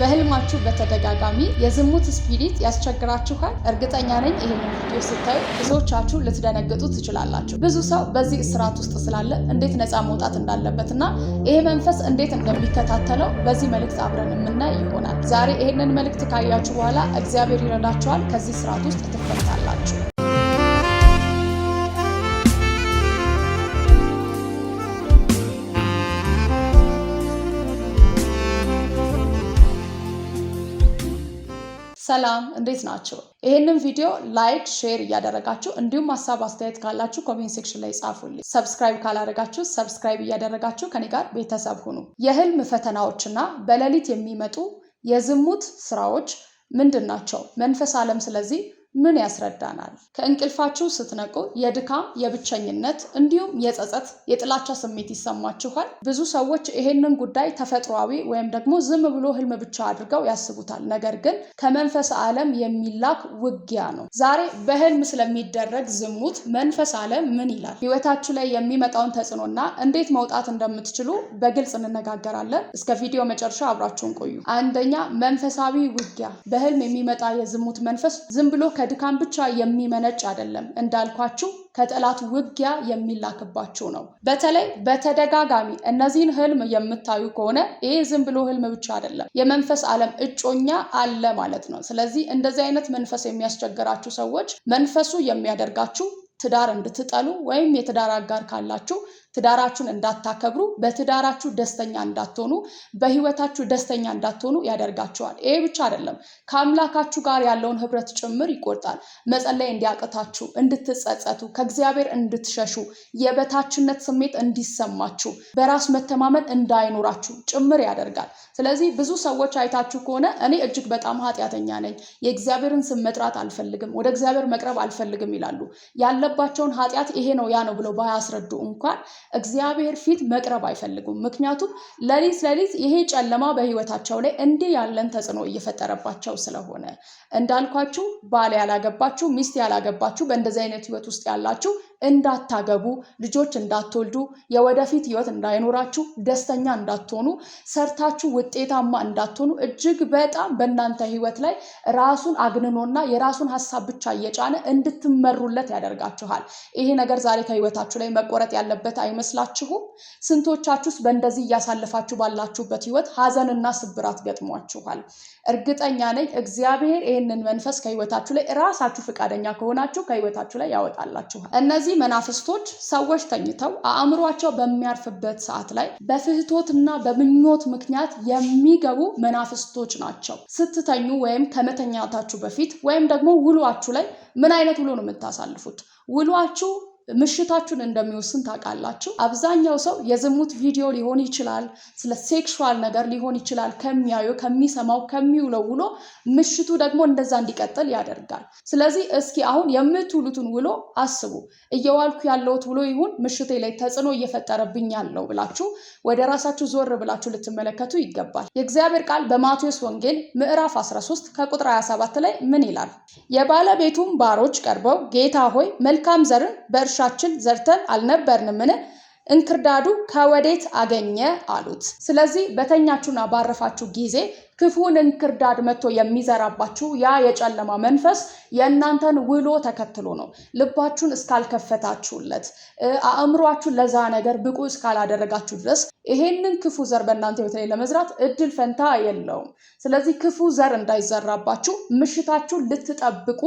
በህልማችሁ በተደጋጋሚ የዝሙት ስፒሪት ያስቸግራችኋል? እርግጠኛ ነኝ ይሄንን ቪዲዮ ስታዩ ብዙዎቻችሁ ልትደነግጡ ትችላላችሁ። ብዙ ሰው በዚህ እስራት ውስጥ ስላለ እንዴት ነፃ መውጣት እንዳለበትና ይሄ መንፈስ እንዴት እንደሚከታተለው በዚህ መልእክት አብረን የምናይ ይሆናል። ዛሬ ይሄንን መልእክት ካያችሁ በኋላ እግዚአብሔር ይረዳችኋል፣ ከዚህ እስራት ውስጥ ትፈታላችሁ። ሰላም እንዴት ናችሁ? ይሄንን ቪዲዮ ላይክ ሼር እያደረጋችሁ እንዲሁም ሐሳብ አስተያየት ካላችሁ ኮሜንት ሴክሽን ላይ ጻፉልኝ። ሰብስክራይብ ካላደረጋችሁ ሰብስክራይብ እያደረጋችሁ ከኔ ጋር ቤተሰብ ሁኑ። የህልም ፈተናዎችና በሌሊት የሚመጡ የዝሙት ስራዎች ምንድን ናቸው? መንፈስ ዓለም ስለዚህ ምን ያስረዳናል? ከእንቅልፋችሁ ስትነቁ የድካም፣ የብቸኝነት እንዲሁም የጸጸት፣ የጥላቻ ስሜት ይሰማችኋል? ብዙ ሰዎች ይሄንን ጉዳይ ተፈጥሯዊ ወይም ደግሞ ዝም ብሎ ህልም ብቻ አድርገው ያስቡታል። ነገር ግን ከመንፈስ ዓለም የሚላክ ውጊያ ነው። ዛሬ በህልም ስለሚደረግ ዝሙት መንፈስ ዓለም ምን ይላል? ህይወታችሁ ላይ የሚመጣውን ተጽዕኖና እንዴት መውጣት እንደምትችሉ በግልጽ እንነጋገራለን። እስከ ቪዲዮ መጨረሻ አብራችሁን ቆዩ። አንደኛ፣ መንፈሳዊ ውጊያ። በህልም የሚመጣ የዝሙት መንፈስ ዝም ብሎ ከድካም ብቻ የሚመነጭ አይደለም። እንዳልኳችሁ ከጠላት ውጊያ የሚላክባችሁ ነው። በተለይ በተደጋጋሚ እነዚህን ህልም የምታዩ ከሆነ ይሄ ዝም ብሎ ህልም ብቻ አይደለም፣ የመንፈስ ዓለም እጮኛ አለ ማለት ነው። ስለዚህ እንደዚህ አይነት መንፈስ የሚያስቸግራችሁ ሰዎች መንፈሱ የሚያደርጋችሁ ትዳር እንድትጠሉ ወይም የትዳር አጋር ካላችሁ ትዳራችሁን እንዳታከብሩ፣ በትዳራችሁ ደስተኛ እንዳትሆኑ፣ በህይወታችሁ ደስተኛ እንዳትሆኑ ያደርጋችኋል። ይሄ ብቻ አይደለም፣ ከአምላካችሁ ጋር ያለውን ህብረት ጭምር ይቆርጣል። መጸለይ እንዲያቅታችሁ፣ እንድትጸጸቱ፣ ከእግዚአብሔር እንድትሸሹ፣ የበታችነት ስሜት እንዲሰማችሁ፣ በራስ መተማመን እንዳይኖራችሁ ጭምር ያደርጋል። ስለዚህ ብዙ ሰዎች አይታችሁ ከሆነ እኔ እጅግ በጣም ኃጢአተኛ ነኝ፣ የእግዚአብሔርን ስም መጥራት አልፈልግም፣ ወደ እግዚአብሔር መቅረብ አልፈልግም ይላሉ። ያለባቸውን ኃጢአት ይሄ ነው ያ ነው ብለው ባያስረዱ እንኳን እግዚአብሔር ፊት መቅረብ አይፈልጉም። ምክንያቱም ሌሊት ይሄ ጨለማ በህይወታቸው ላይ እንዲህ ያለን ተጽዕኖ እየፈጠረባቸው ስለሆነ። እንዳልኳችሁ ባል ያላገባችሁ፣ ሚስት ያላገባችሁ፣ በእንደዚህ አይነት ህይወት ውስጥ ያላችሁ እንዳታገቡ፣ ልጆች እንዳትወልዱ፣ የወደፊት ህይወት እንዳይኖራችሁ፣ ደስተኛ እንዳትሆኑ፣ ሰርታችሁ ውጤታማ እንዳትሆኑ እጅግ በጣም በእናንተ ህይወት ላይ ራሱን አግንኖና የራሱን ሐሳብ ብቻ እየጫነ እንድትመሩለት ያደርጋችኋል። ይሄ ነገር ዛሬ ከህይወታችሁ ላይ መቆረጥ ያለበት አይመስላችሁም? ስንቶቻችሁስ በእንደዚህ እያሳለፋችሁ ባላችሁበት ህይወት ሐዘንና ስብራት ገጥሟችኋል? እርግጠኛ ነኝ እግዚአብሔር ይህንን መንፈስ ከህይወታችሁ ላይ ራሳችሁ ፈቃደኛ ከሆናችሁ ከህይወታችሁ ላይ ያወጣላችኋል። እነዚህ መናፍስቶች ሰዎች ተኝተው አእምሯቸው በሚያርፍበት ሰዓት ላይ በፍህቶትና በምኞት ምክንያት የሚገቡ መናፍስቶች ናቸው። ስትተኙ ወይም ከመተኛታችሁ በፊት ወይም ደግሞ ውሏችሁ ላይ ምን አይነት ውሎ ነው የምታሳልፉት? ውሏችሁ ምሽታችሁን እንደሚወስን ታውቃላችሁ። አብዛኛው ሰው የዝሙት ቪዲዮ ሊሆን ይችላል፣ ስለ ሴክሹዋል ነገር ሊሆን ይችላል፣ ከሚያዩ ከሚሰማው ከሚውለው ውሎ ምሽቱ ደግሞ እንደዛ እንዲቀጥል ያደርጋል። ስለዚህ እስኪ አሁን የምትውሉትን ውሎ አስቡ። እየዋልኩ ያለውት ውሎ ይሁን ምሽቴ ላይ ተጽዕኖ እየፈጠረብኝ ያለው ብላችሁ ወደ ራሳችሁ ዞር ብላችሁ ልትመለከቱ ይገባል። የእግዚአብሔር ቃል በማቴዎስ ወንጌል ምዕራፍ 13 ከቁጥር 27 ላይ ምን ይላል? የባለቤቱም ባሮች ቀርበው ጌታ ሆይ መልካም ዘርን በእርሻችን ዘርተን አልነበርንምን? እንክርዳዱ ከወዴት አገኘ አሉት። ስለዚህ በተኛችሁና ባረፋችሁ ጊዜ ክፉን እንክርዳድ መጥቶ የሚዘራባችሁ ያ የጨለማ መንፈስ የእናንተን ውሎ ተከትሎ ነው። ልባችሁን እስካልከፈታችሁለት፣ አእምሯችሁን ለዛ ነገር ብቁ እስካላደረጋችሁ ድረስ ይሄንን ክፉ ዘር በእናንተ ህይወት ላይ ለመዝራት እድል ፈንታ የለውም። ስለዚህ ክፉ ዘር እንዳይዘራባችሁ ምሽታችሁን ልትጠብቁ፣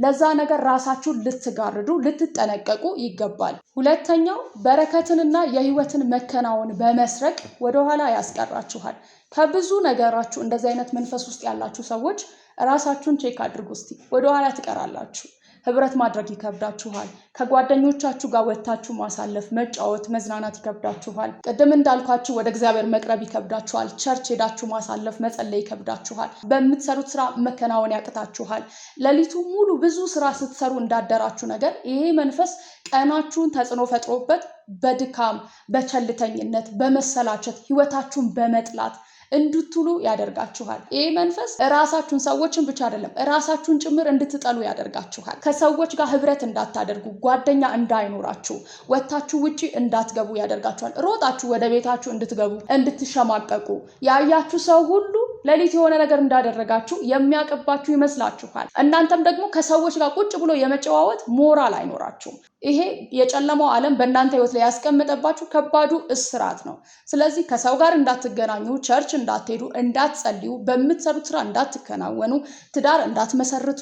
ለዛ ነገር ራሳችሁን ልትጋርዱ፣ ልትጠነቀቁ ይገባል። ሁለተኛው በረከትንና የህይወትን መከናወን በመስረቅ ወደኋላ ያስቀራችኋል። ከብዙ ነገራችሁ እንደዚህ አይነት መንፈስ ውስጥ ያላችሁ ሰዎች ራሳችሁን ቼክ አድርጉ። እስቲ ወደኋላ ትቀራላችሁ። ህብረት ማድረግ ይከብዳችኋል። ከጓደኞቻችሁ ጋር ወጥታችሁ ማሳለፍ፣ መጫወት፣ መዝናናት ይከብዳችኋል። ቅድም እንዳልኳችሁ ወደ እግዚአብሔር መቅረብ ይከብዳችኋል። ቸርች ሄዳችሁ ማሳለፍ፣ መጸለይ ይከብዳችኋል። በምትሰሩት ስራ መከናወን ያቅታችኋል። ሌሊቱ ሙሉ ብዙ ስራ ስትሰሩ እንዳደራችሁ ነገር ይሄ መንፈስ ቀናችሁን ተጽዕኖ ፈጥሮበት በድካም፣ በቸልተኝነት፣ በመሰላቸት ህይወታችሁን በመጥላት እንድትሉ ያደርጋችኋል። ይሄ መንፈስ ራሳችሁን ሰዎችን ብቻ አይደለም ራሳችሁን ጭምር እንድትጠሉ ያደርጋችኋል። ከሰዎች ጋር ህብረት እንዳታደርጉ፣ ጓደኛ እንዳይኖራችሁ፣ ወታችሁ ውጪ እንዳትገቡ ያደርጋችኋል። ሮጣችሁ ወደ ቤታችሁ እንድትገቡ፣ እንድትሸማቀቁ፣ ያያችሁ ሰው ሁሉ ሌሊት የሆነ ነገር እንዳደረጋችሁ የሚያቀባችሁ ይመስላችኋል። እናንተም ደግሞ ከሰዎች ጋር ቁጭ ብሎ የመጨዋወት ሞራል አይኖራችሁም። ይሄ የጨለማው ዓለም በእናንተ ህይወት ላይ ያስቀመጠባችሁ ከባዱ እስራት ነው። ስለዚህ ከሰው ጋር እንዳትገናኙ፣ ቸርች እንዳትሄዱ፣ እንዳትጸልዩ፣ በምትሰሩት ስራ እንዳትከናወኑ፣ ትዳር እንዳትመሰርቱ፣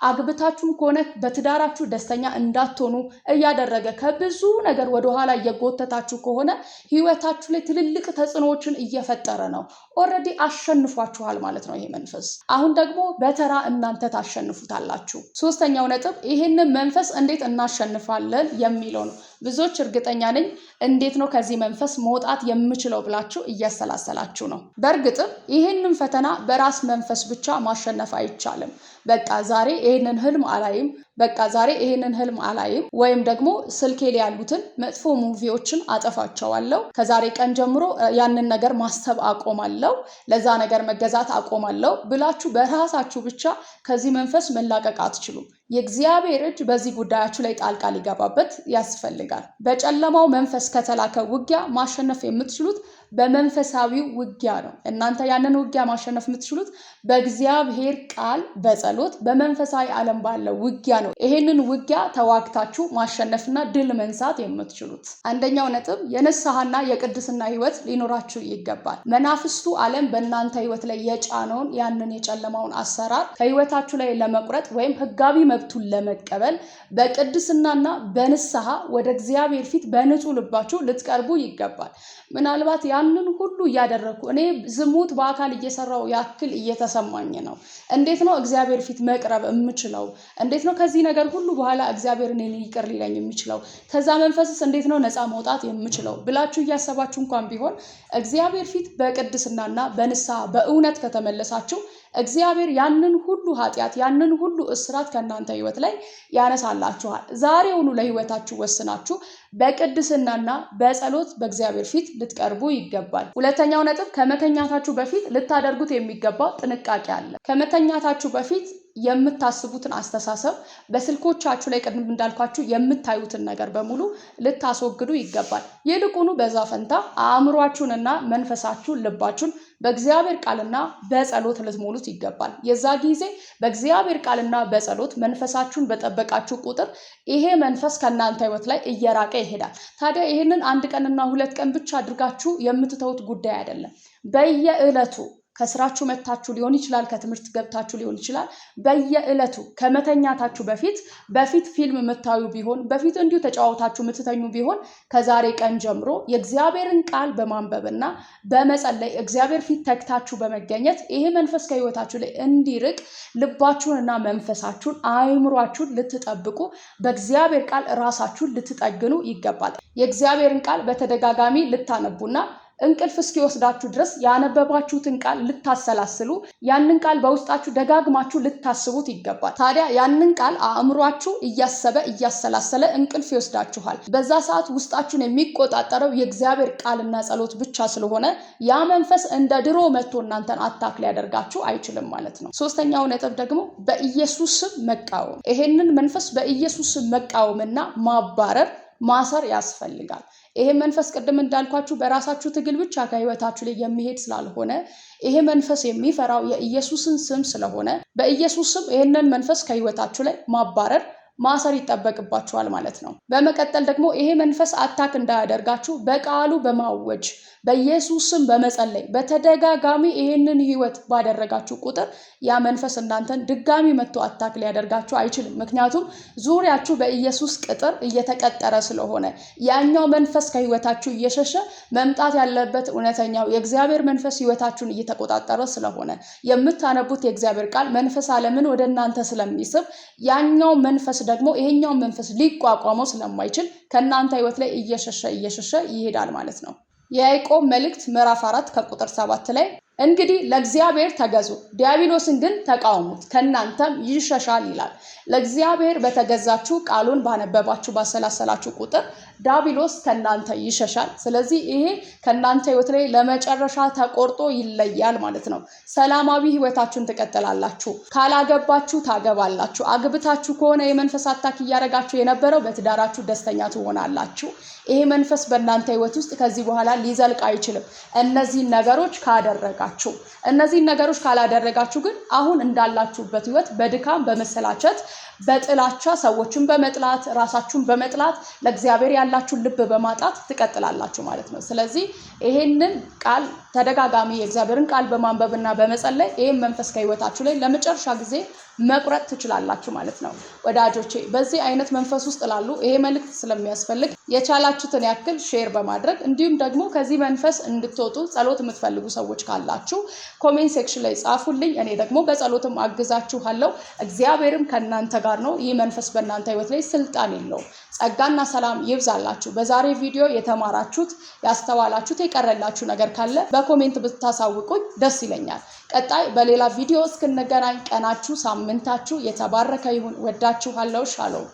አግብታችሁም ከሆነ በትዳራችሁ ደስተኛ እንዳትሆኑ እያደረገ ከብዙ ነገር ወደኋላ እየጎተታችሁ ከሆነ ህይወታችሁ ላይ ትልልቅ ተጽዕኖዎችን እየፈጠረ ነው። ኦልሬዲ አሸንፏችኋል ማለት ነው ይሄ መንፈስ። አሁን ደግሞ በተራ እናንተ ታሸንፉታላችሁ። ሶስተኛው ነጥብ ይሄንን መንፈስ እንዴት እናሸንፋለን የሚለው ነው። ብዙዎች እርግጠኛ ነኝ እንዴት ነው ከዚህ መንፈስ መውጣት የምችለው ብላችሁ እያሰላሰላችሁ ነው። በእርግጥም ይሄንን ፈተና በራስ መንፈስ ብቻ ማሸነፍ አይቻልም። በቃ ዛሬ ይሄንን ህልም አላይም ወይም ደግሞ ስልኬ ላይ ያሉትን መጥፎ ሙቪዎችን አጠፋቸዋለሁ፣ ከዛሬ ቀን ጀምሮ ያንን ነገር ማሰብ አቆማለሁ፣ ለዛ ነገር መገዛት አቆማለሁ ብላችሁ በራሳችሁ ብቻ ከዚህ መንፈስ መላቀቅ አትችሉም። የእግዚአብሔር እጅ በዚህ ጉዳያችሁ ላይ ጣልቃ ሊገባበት ያስፈልጋል። በጨለማው መንፈስ ከተላከ ውጊያ ማሸነፍ የምትችሉት በመንፈሳዊው ውጊያ ነው። እናንተ ያንን ውጊያ ማሸነፍ የምትችሉት በእግዚአብሔር ቃል፣ በጸሎት፣ በመንፈሳዊ ዓለም ባለው ውጊያ ነው። ይሄንን ውጊያ ተዋግታችሁ ማሸነፍና ድል መንሳት የምትችሉት። አንደኛው ነጥብ የንስሐና የቅድስና ህይወት ሊኖራችሁ ይገባል። መናፍስቱ ዓለም በእናንተ ህይወት ላይ የጫነውን ያንን የጨለማውን አሰራር ከህይወታችሁ ላይ ለመቁረጥ ወይም ህጋዊ መብቱን ለመቀበል በቅድስናና በንስሐ ወደ እግዚአብሔር ፊት በንጹህ ልባችሁ ልትቀርቡ ይገባል። ምናልባት ያንን ሁሉ እያደረኩ እኔ ዝሙት በአካል እየሰራው ያክል እየተሰማኝ ነው፣ እንዴት ነው እግዚአብሔር ፊት መቅረብ የምችለው? እንዴት ነው ከዚህ ነገር ሁሉ በኋላ እግዚአብሔር እኔን ይቅር ሊለኝ የሚችለው? ከዛ መንፈስስ እንዴት ነው ነፃ መውጣት የምችለው ብላችሁ እያሰባችሁ እንኳን ቢሆን እግዚአብሔር ፊት በቅድስናና በንስሐ በእውነት ከተመለሳችሁ እግዚአብሔር ያንን ሁሉ ኃጢአት ያንን ሁሉ እስራት ከእናንተ ህይወት ላይ ያነሳላችኋል። ዛሬውኑ ለህይወታችሁ ወስናችሁ በቅድስናና በጸሎት በእግዚአብሔር ፊት ልትቀርቡ ይገባል። ሁለተኛው ነጥብ ከመተኛታችሁ በፊት ልታደርጉት የሚገባው ጥንቃቄ አለ። ከመተኛታችሁ በፊት የምታስቡትን አስተሳሰብ በስልኮቻችሁ ላይ ቅድም እንዳልኳችሁ የምታዩትን ነገር በሙሉ ልታስወግዱ ይገባል። ይልቁኑ በዛ ፈንታ አእምሯችሁንና መንፈሳችሁን ልባችሁን በእግዚአብሔር ቃልና በጸሎት ልትሞሉት ይገባል። የዛ ጊዜ በእግዚአብሔር ቃልና በጸሎት መንፈሳችሁን በጠበቃችሁ ቁጥር ይሄ መንፈስ ከእናንተ ህይወት ላይ እየራቀ ይሄዳል። ታዲያ ይህንን 1 ቀንና 2 ቀን ብቻ አድርጋችሁ የምትተውት ጉዳይ አይደለም። በየዕለቱ ከስራችሁ መታችሁ ሊሆን ይችላል፣ ከትምህርት ገብታችሁ ሊሆን ይችላል። በየዕለቱ ከመተኛታችሁ በፊት ፊልም የምታዩ ቢሆን በፊት እንዲሁ ተጫዋታችሁ የምትተኙ ቢሆን ከዛሬ ቀን ጀምሮ የእግዚአብሔርን ቃል በማንበብና በመጸለይ እግዚአብሔር ፊት ተግታችሁ በመገኘት ይሄ መንፈስ ከህይወታችሁ ላይ እንዲርቅ ልባችሁንና መንፈሳችሁን አእምሯችሁን ልትጠብቁ በእግዚአብሔር ቃል ራሳችሁን ልትጠግኑ ይገባል። የእግዚአብሔርን ቃል በተደጋጋሚ ልታነቡና እንቅልፍ እስኪወስዳችሁ ድረስ ያነበባችሁትን ቃል ልታሰላስሉ ያንን ቃል በውስጣችሁ ደጋግማችሁ ልታስቡት ይገባል። ታዲያ ያንን ቃል አእምሯችሁ እያሰበ እያሰላሰለ እንቅልፍ ይወስዳችኋል። በዛ ሰዓት ውስጣችሁን የሚቆጣጠረው የእግዚአብሔር ቃልና ጸሎት ብቻ ስለሆነ ያ መንፈስ እንደ ድሮ መጥቶ እናንተን አታክ ሊያደርጋችሁ አይችልም ማለት ነው። ሶስተኛው ነጥብ ደግሞ በኢየሱስ ስም መቃወም። ይሄንን መንፈስ በኢየሱስ ስም መቃወምና ማባረር ማሰር ያስፈልጋል። ይሄ መንፈስ ቅድም እንዳልኳችሁ በራሳችሁ ትግል ብቻ ከህይወታችሁ ላይ የሚሄድ ስላልሆነ ይሄ መንፈስ የሚፈራው የኢየሱስን ስም ስለሆነ በኢየሱስ ስም ይሄንን መንፈስ ከህይወታችሁ ላይ ማባረር ማሰር ይጠበቅባችኋል ማለት ነው። በመቀጠል ደግሞ ይሄ መንፈስ አታክ እንዳያደርጋችሁ በቃሉ በማወጅ በኢየሱስ ስም በመጸለይ በተደጋጋሚ ይሄንን ህይወት ባደረጋችሁ ቁጥር ያ መንፈስ እናንተን ድጋሚ መጥቶ አታክ ሊያደርጋችሁ አይችልም። ምክንያቱም ዙሪያችሁ በኢየሱስ ቅጥር እየተቀጠረ ስለሆነ ያኛው መንፈስ ከህይወታችሁ እየሸሸ መምጣት ያለበት እውነተኛው የእግዚአብሔር መንፈስ ህይወታችሁን እየተቆጣጠረ ስለሆነ የምታነቡት የእግዚአብሔር ቃል መንፈስ ዓለምን ወደ እናንተ ስለሚስብ ያኛው መንፈስ ደግሞ ይሄኛው መንፈስ ሊቋቋመው ስለማይችል ከእናንተ ህይወት ላይ እየሸሸ ይሄዳል ማለት ነው። የያዕቆብ መልእክት ምዕራፍ 4 ከቁጥር 7 ላይ እንግዲህ ለእግዚአብሔር ተገዙ፣ ዲያብሎስን ግን ተቃውሙት ከእናንተም ይሸሻል ይላል። ለእግዚአብሔር በተገዛችሁ ቃሉን ባነበባችሁ ባሰላሰላችሁ ቁጥር ዲያብሎስ ከእናንተ ይሸሻል። ስለዚህ ይሄ ከእናንተ ህይወት ላይ ለመጨረሻ ተቆርጦ ይለያል ማለት ነው። ሰላማዊ ህይወታችሁን ትቀጥላላችሁ። ካላገባችሁ ታገባላችሁ። አግብታችሁ ከሆነ የመንፈስ አታክ እያደረጋችሁ የነበረው በትዳራችሁ ደስተኛ ትሆናላችሁ። ይሄ መንፈስ በእናንተ ህይወት ውስጥ ከዚህ በኋላ ሊዘልቅ አይችልም። እነዚህን ነገሮች ካደረጋችሁ። እነዚህን ነገሮች ካላደረጋችሁ ግን አሁን እንዳላችሁበት ህይወት በድካም በመሰላቸት በጥላቻ ሰዎችን በመጥላት ራሳችሁን በመጥላት ለእግዚአብሔር ያላችሁን ልብ በማጣት ትቀጥላላችሁ ማለት ነው። ስለዚህ ይሄንን ቃል ተደጋጋሚ የእግዚአብሔርን ቃል በማንበብና በመጸለይ ይሄን መንፈስ ከህይወታችሁ ላይ ለመጨረሻ ጊዜ መቁረጥ ትችላላችሁ ማለት ነው። ወዳጆቼ በዚህ አይነት መንፈስ ውስጥ ላሉ ይሄ መልእክት ስለሚያስፈልግ የቻላችሁትን ያክል ሼር በማድረግ እንዲሁም ደግሞ ከዚህ መንፈስ እንድትወጡ ጸሎት የምትፈልጉ ሰዎች ካላችሁ ኮሜንት ሴክሽን ላይ ጻፉልኝ። እኔ ደግሞ በጸሎትም አግዛችኋለሁ። እግዚአብሔርም ከእናንተ ጋር ነው። ይህ መንፈስ በእናንተ ህይወት ላይ ስልጣን የለውም። ጸጋና ሰላም ይብዛላችሁ። በዛሬ ቪዲዮ የተማራችሁት ያስተዋላችሁት የቀረላችሁ ነገር ካለ በኮሜንት ብታሳውቁኝ ደስ ይለኛል። ቀጣይ በሌላ ቪዲዮ እስክንገናኝ ቀናችሁ ሳምንታችሁ የተባረከ ይሁን። ወዳችኋለሁ። ሻሎም